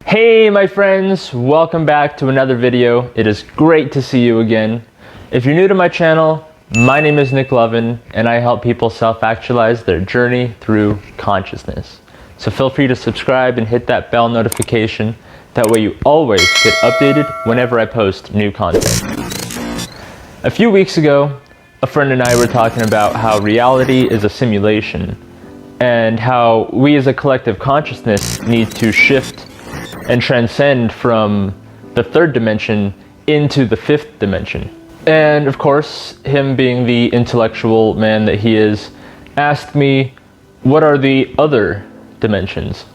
Hey my friends, welcome back to another video. It is great to see you again. If you're new to my channel, my name is Nick Lovin and I help people self-actualize their journey through consciousness. So feel free to subscribe and hit that bell notification. That way you always get updated whenever I post new content. A few weeks ago, a friend and I were talking about how reality is a simulation and how we as a collective consciousness need to shift and transcend from the third dimension into the fifth dimension. And of course, him being the intellectual man that he is, asked me, what are the other dimensions?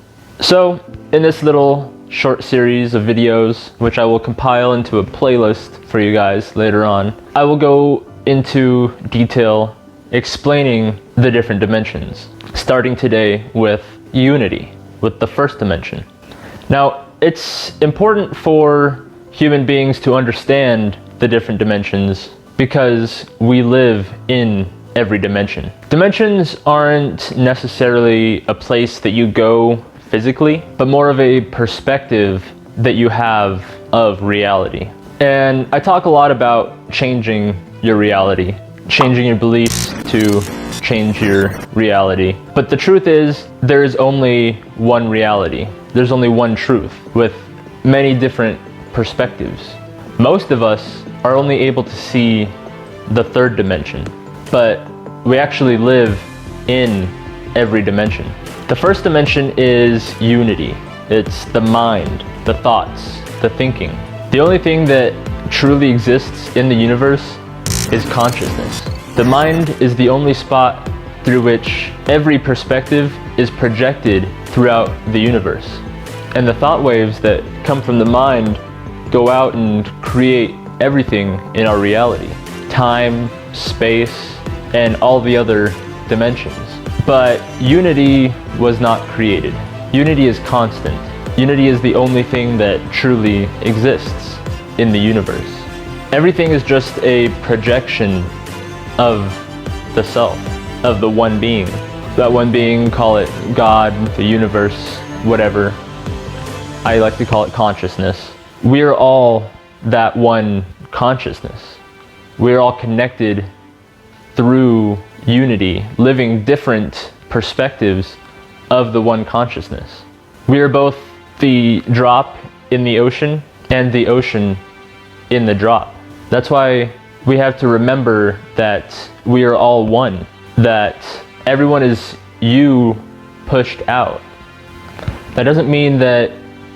So in this little short series of videos, which I will compile into a playlist for you guys later on, I will go into detail explaining the different dimensions, starting today with unity, with the first dimension. Now, it's important for human beings to understand the different dimensions because we live in every dimension. Dimensions aren't necessarily a place that you go physically, but more of a perspective that you have of reality. And I talk a lot about changing your reality, changing your beliefs to change your reality. But the truth is, there is only one reality. There's only one truth with many different perspectives. Most of us are only able to see the third dimension, but we actually live in every dimension. The first dimension is unity. It's the mind, the thoughts, the thinking. The only thing that truly exists in the universe is consciousness. The mind is the only spot through which every perspective is projected throughout the universe. And the thought waves that come from the mind go out and create everything in our reality. Time, space, and all the other dimensions. But unity was not created. Unity is constant. Unity is the only thing that truly exists in the universe. Everything is just a projection of the self, of the one being. That one being, call it God, the universe, whatever. I like to call it consciousness. We are all that one consciousness. We are all connected through unity, living different perspectives of the one consciousness. We are both the drop in the ocean and the ocean in the drop. That's why we have to remember that we are all one, that everyone is you pushed out. That doesn't mean that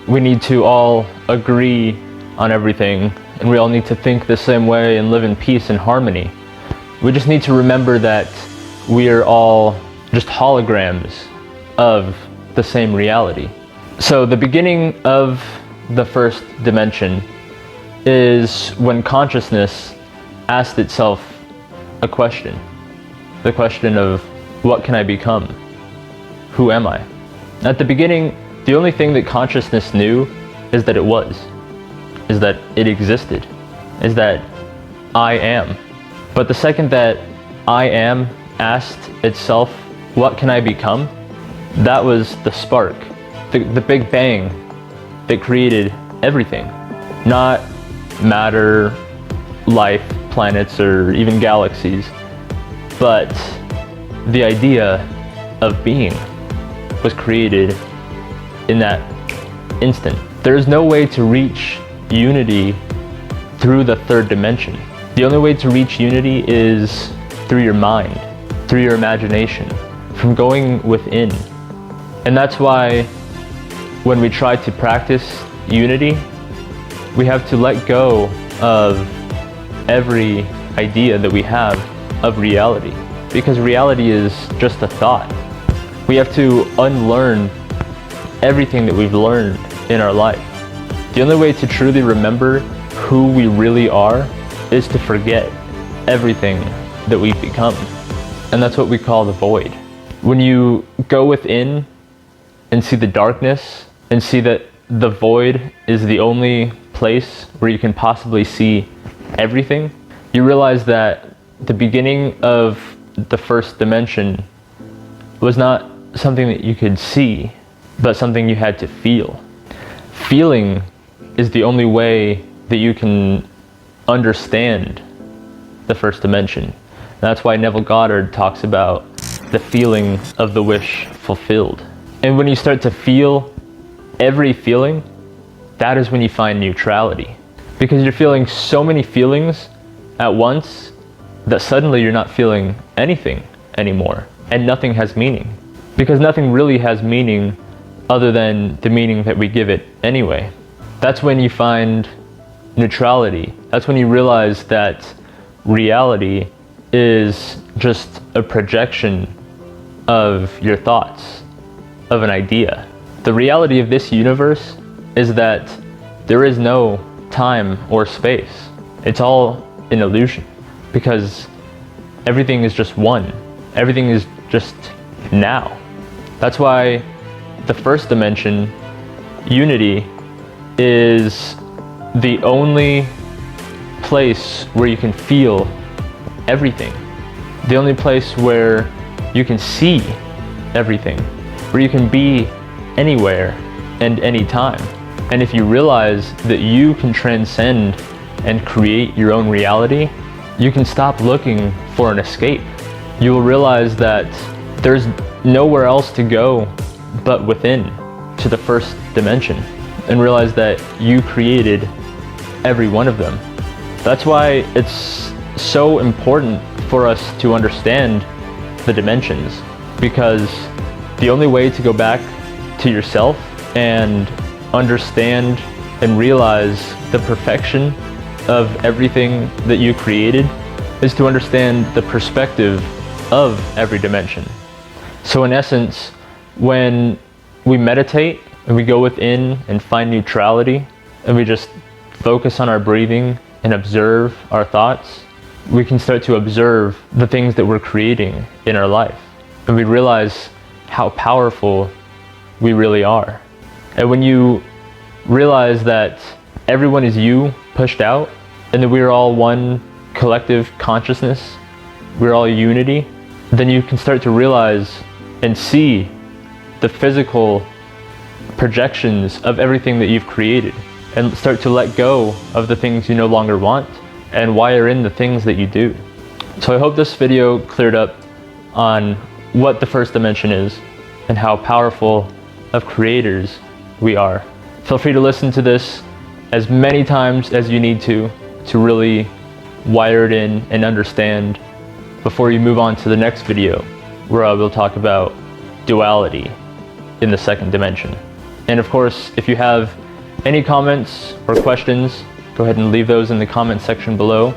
we need to all agree on everything and we all need to think the same way and live in peace and harmony. We just need to remember that we are all just holograms of the same reality. So the beginning of the first dimension is when consciousness asked itself a question. The question of, what can I become? Who am I? At the beginning, the only thing that consciousness knew is that it was, is that it existed, is that I am. But the second that I am asked itself, what can I become? That was the spark, the big bang that created everything. Not matter, life, planets, or even galaxies, but the idea of being was created in that instant. There is no way to reach unity through the third dimension. The only way to reach unity is through your mind, through your imagination, from going within. And that's why when we try to practice unity, we have to let go of every idea that we have of reality, because reality is just a thought. We have to unlearn everything that we've learned in our life. The only way to truly remember who we really are is to forget everything that we've become. And that's what we call the void. When you go within and see the darkness and see that the void is the only place where you can possibly see everything, you realize that the beginning of the first dimension was not something that you could see, but something you had to feel. feeling is the only way that you can understand the first dimension. That's why Neville Goddard talks about the feeling of the wish fulfilled. And when you start to feel every feeling, that is when you find neutrality. Because you're feeling so many feelings at once that suddenly you're not feeling anything anymore, and nothing has meaning. Because nothing really has meaning other than the meaning that we give it anyway. That's when you find neutrality. That's when you realize that reality is just a projection of your thoughts, of an idea. The reality of this universe is that there is no time or space. It's all an illusion, because everything is just one. Everything is just now. That's why the first dimension, unity, is the only place where you can feel everything. The only place where you can see everything, where you can be anywhere and anytime. And if you realize that you can transcend and create your own reality, you can stop looking for an escape. You will realize that there's nowhere else to go but within, to the first dimension, and realize that you created every one of them. That's why it's so important for us to understand the dimensions, because the only way to go back to yourself and understand and realize the perfection of everything that you created is to understand the perspective of every dimension. So in essence, when we meditate and we go within and find neutrality and we just focus on our breathing and observe our thoughts, we can start to observe the things that we're creating in our life. And we realize how powerful we really are. And when you realize that everyone is you pushed out, and that we're all one collective consciousness, we're all unity, then you can start to realize and see the physical projections of everything that you've created, and start to let go of the things you no longer want and wire in the things that you do. So I hope this video cleared up on what the first dimension is and how powerful of creators we are. Feel free to listen to this as many times as you need to really wire it in and understand before you move on to the next video, where I will talk about duality in the second dimension. And of course, if you have any comments or questions, go ahead and leave those in the comment section below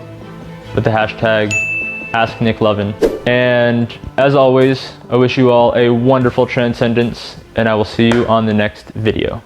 with the hashtag AskNickLovin. And as always, I wish you all a wonderful transcendence, and I will see you on the next video.